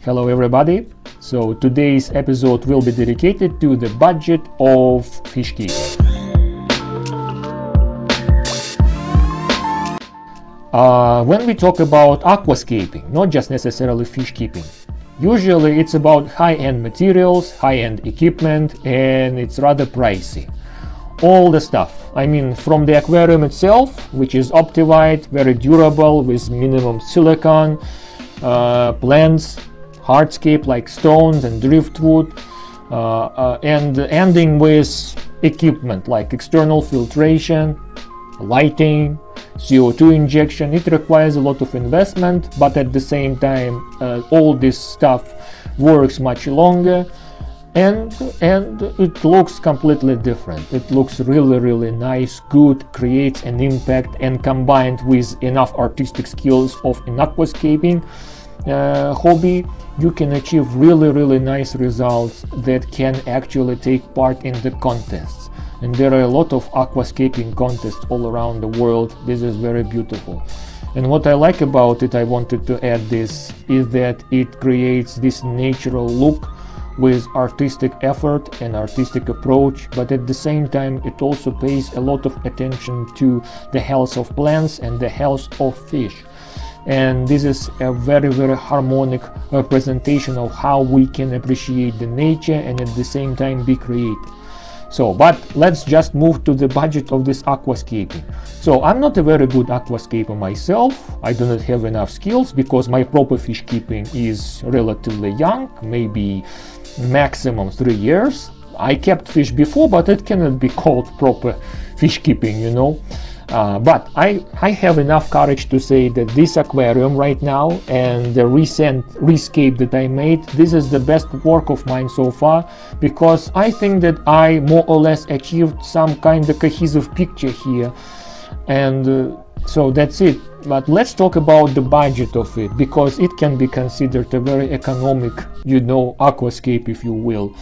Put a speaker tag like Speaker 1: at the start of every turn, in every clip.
Speaker 1: Hello everybody. So today's episode will be dedicated to the budget of fish keeping. When we talk about aquascaping, not just necessarily fish keeping, usually it's about high-end materials, high-end equipment, and it's rather pricey. All the stuff, I mean, from the aquarium itself, which is Optivite, very durable with minimum silicone, plants, hardscape like stones and driftwood, and ending with equipment like external filtration, lighting, CO2 injection. It requires a lot of investment, but at the same time all this stuff works much longer, and it looks completely different. It looks really nice, good, creates an impact, and combined with enough artistic skills of an aquascaping hobby, you can achieve really nice results that can actually take part in the contests. And there are a lot of aquascaping contests all around the world. This is very beautiful. And what I like about it, I wanted to add this, is that it creates this natural look with artistic effort and artistic approach, but at the same time it also pays a lot of attention to the health of plants and the health of fish. And this is a very harmonic representation of how we can appreciate the nature and at the same time be creative. So, but let's just move to the budget of this aquascaping. So I'm not a very good aquascaper myself. I do not have enough skills because my proper fish keeping is relatively young, maybe maximum 3 years. I kept fish before, but it cannot be called proper fish keeping, you know. But I have enough courage to say that this aquarium right now and the recent rescape that I made, this is the best work of mine so far, because I think that I more or less achieved some kind of cohesive picture here. And so that's it. But let's talk about the budget of it, because it can be considered a very economic, you know, aquascape, if you will.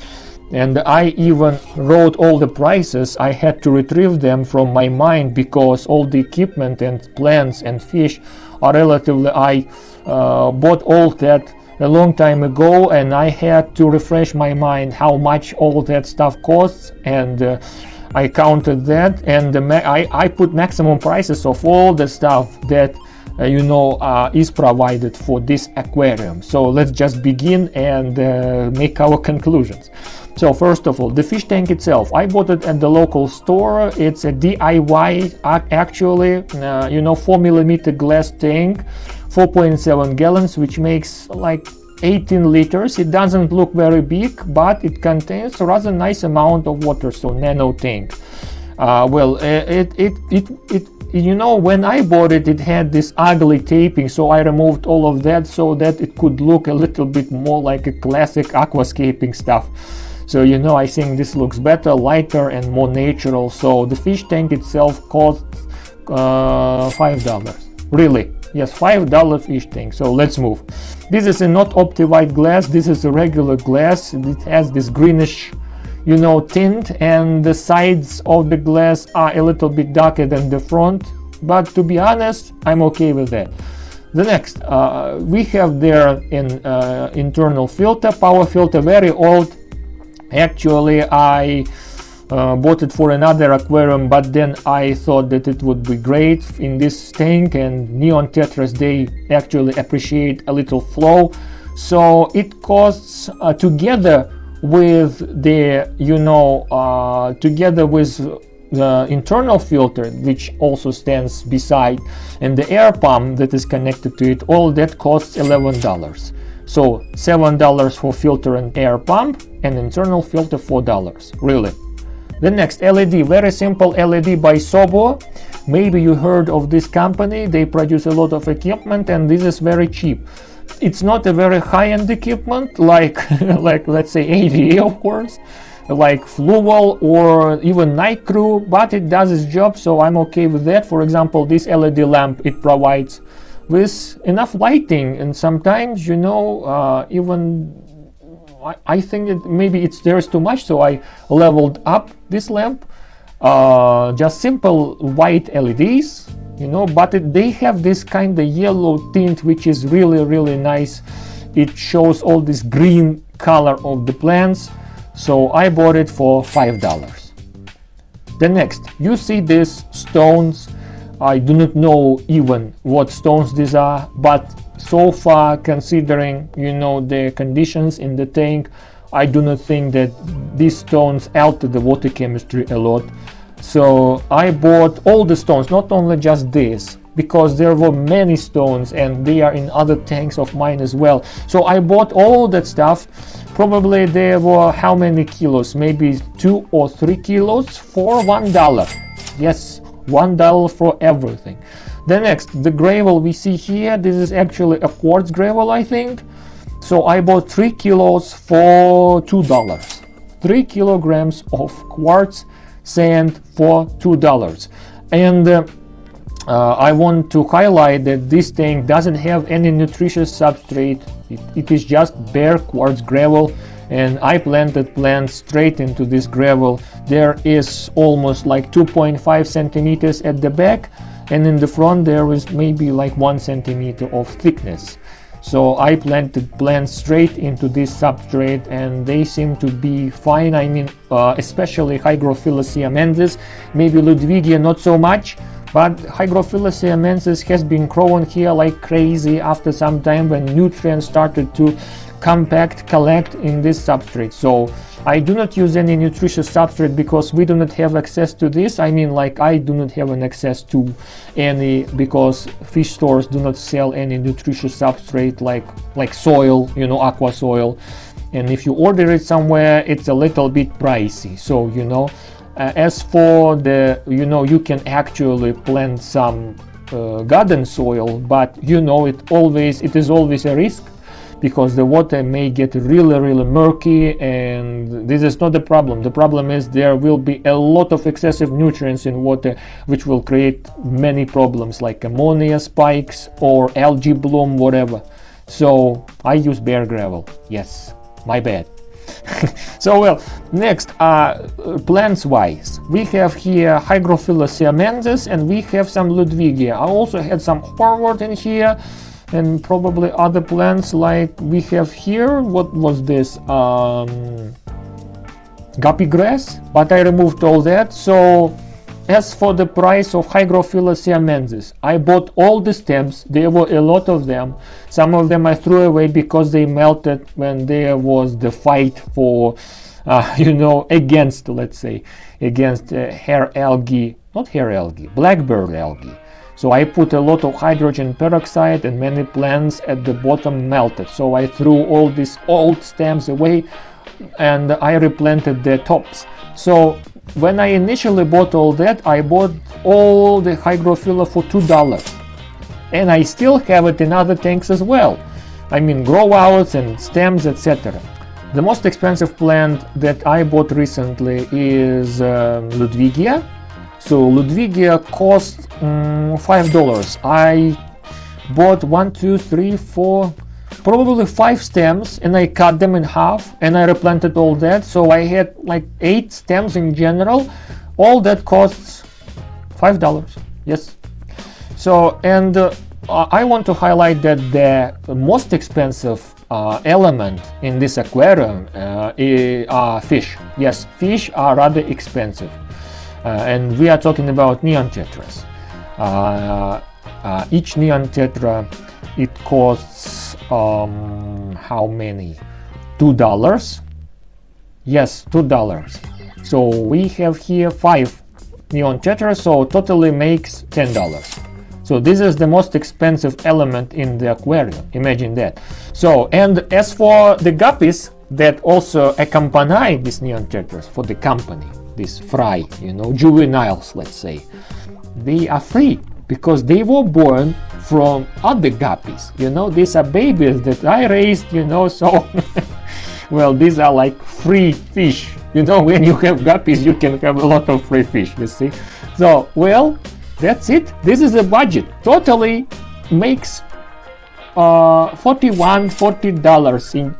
Speaker 1: And I even wrote all the prices. I had to retrieve them from my mind because all the equipment and plants and fish are relatively, I bought all that a long time ago, and I had to refresh my mind how much all that stuff costs, and I counted that, and I put maximum prices of all the stuff that you know is provided for this aquarium. So let's just begin and make our conclusions. So first of all, the fish tank itself, I bought it at the local store. It's a DIY, actually, you know, 4mm glass tank, 4.7 gallons, which makes like 18 liters. It doesn't look very big, but it contains a rather nice amount of water, so nano tank. Well, you know, when I bought it, it had this ugly taping, so I removed all of that so that it could look a little bit more like a classic aquascaping stuff. So, you know, I think this looks better, lighter and more natural. So the fish tank itself costs $5. Really? Yes, $5 fish tank. So let's move. This is a not Optivite glass. This is a regular glass. It has this greenish, you know, tint, and the sides of the glass are a little bit darker than the front. But to be honest, I'm okay with that. The next, we have there an internal filter, power filter, very old. Actually, I bought it for another aquarium, but then I thought that it would be great in this tank, and neon tetras, they actually appreciate a little flow. So it costs together with the, you know, together with the internal filter, which also stands beside, and the air pump that is connected to it, all that costs $11. So $7 for filter and air pump, and internal filter $4. Really. The next, LED, very simple LED by Sobo. Maybe you heard of this company. They produce a lot of equipment, and this is very cheap. It's not a very high-end equipment like like let's say AVA, of course, like Fluval or even Night Crew, but it does its job, so I'm okay with that. For example, this LED lamp, it provides with enough lighting, and sometimes, you know, even I think that maybe there's too much, so I leveled up this lamp. Just simple white LEDs, you know, but they have this kind of yellow tint which is really nice it shows all this green color of the plants, so I bought it for $5. The next, you see these stones. I do not know even what stones these are, but so far, considering the conditions in the tank, I do not think that these stones alter the water chemistry a lot. So I bought all the stones, not only just this, because there were many stones and they are in other tanks of mine as well. So I bought all that stuff. Probably there were how many kilos? Maybe 2 or 3 kilos for $1. Yes, $1 for everything. The next, the gravel we see here, this is actually a quartz gravel, I think. So I bought 3 kilos for $2. 3 kilograms of quartz sand for $2. And I want to highlight that this tank doesn't have any nutritious substrate. It is just bare quartz gravel, and I planted plants straight into this gravel. There is almost like 2.5 centimeters at the back, and in the front there is maybe like 1 centimeter of thickness. So I planted plants straight into this substrate, and they seem to be fine. I mean, especially Hygrophila siamensis, maybe Ludwigia not so much, but Hygrophila siamensis has been growing here like crazy after some time when nutrients started to collect in this substrate. So I do not use any nutritious substrate because we do not have access to this. I mean, like, I do not have an access to any, because fish stores do not sell any nutritious substrate like soil, aqua soil. And if you order it somewhere, it's a little bit pricey. So as for the, you can actually plant some garden soil, but it is always a risk, because the water may get really murky, and this is not the problem. The problem is there will be a lot of excessive nutrients in water, which will create many problems like ammonia spikes or algae bloom, whatever. So I use bare gravel. Yes, my bad. So well, next, plants wise, we have here Hygrophila siamensis, and we have some Ludwigia. I also had some hornwort in here, and probably other plants like we have here. What was this? Guppy grass, but I removed all that. So as for the price of Hygrophila siamensis, I bought all the stems. There were a lot of them. Some of them I threw away because they melted when there was the fight for against, let's say, against blackbird algae. So I put a lot of hydrogen peroxide, and many plants at the bottom melted. So I threw all these old stems away, and I replanted their tops. So when I initially bought all that, I bought all the Hygrophila for $2. And I still have it in other tanks as well. I mean, grow outs and stems, etc. The most expensive plant that I bought recently is Ludwigia. So Ludwigia cost $5. I bought 1, 2, 3, 4, probably 5 stems, and I cut them in half, and I replanted all that. So I had like 8 stems in general. All that costs $5. Yes. So, and I want to highlight that the most expensive element in this aquarium are fish. Yes, fish are rather expensive. And we are talking about neon tetras. Each neon tetra, it costs how many? $2? Yes, $2. So we have here 5 neon tetras, so totally makes $10. So this is the most expensive element in the aquarium. Imagine that. So, and as for the guppies that also accompany these neon tetras for the company, this fry, juveniles, let's say, they are free because they were born from other guppies. These are babies that I raised, so well, these are like free fish. When you have guppies, you can have a lot of free fish, you see. So, well, that's it. This is the budget. Totally makes $40 in,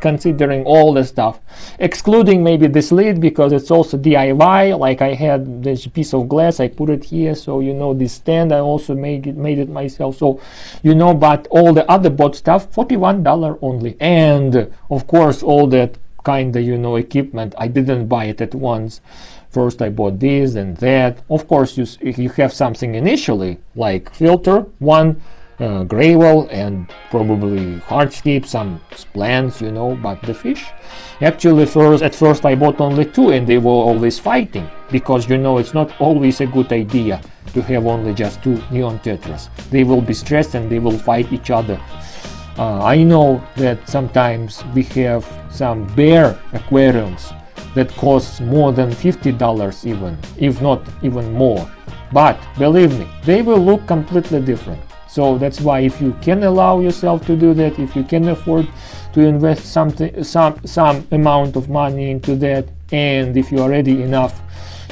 Speaker 1: considering all the stuff, excluding maybe this lid because it's also DIY. Like I had this piece of glass, I put it here, so you know, this stand I also made it myself. So you know, but all the other bought stuff, $41 only. And of course all that kind of, you know, equipment, I didn't buy it at once. First I bought this and that. Of course you have something initially like filter, one gravel and probably hardscape, some plants, you know. But the fish, actually at first I bought only two, and they were always fighting, because you know it's not always a good idea to have only just two neon tetras. They will be stressed and they will fight each other. I know that sometimes we have some bear aquariums that costs more than $50 even, if not even more. But believe me, they will look completely different. So that's why if you can allow yourself to do that, if you can afford to invest some amount of money into that, and if you are ready enough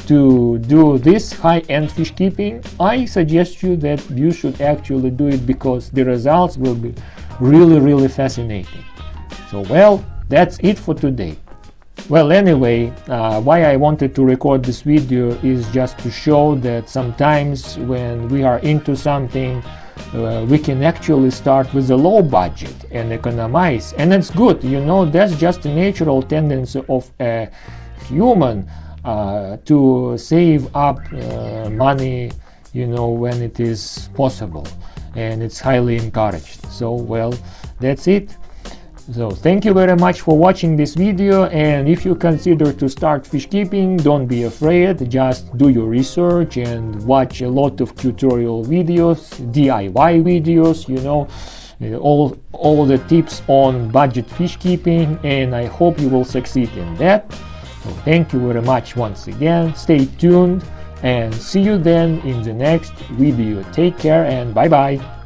Speaker 1: to do this high-end fish keeping, I suggest you that you should actually do it, because the results will be really fascinating. So well, that's it for today. Well, anyway, why I wanted to record this video is just to show that sometimes when we are into something, we can actually start with a low budget and economize, and it's good, you know. That's just a natural tendency of a human to save up money, you know, when it is possible, and it's highly encouraged. So well, that's it. So thank you very much for watching this video, and if you consider to start fish keeping, don't be afraid. Just do your research and watch a lot of tutorial videos, DIY videos, you know, all the tips on budget fish keeping, and I hope you will succeed in that. So thank you very much once again. Stay tuned and see you then in the next video. Take care and bye bye.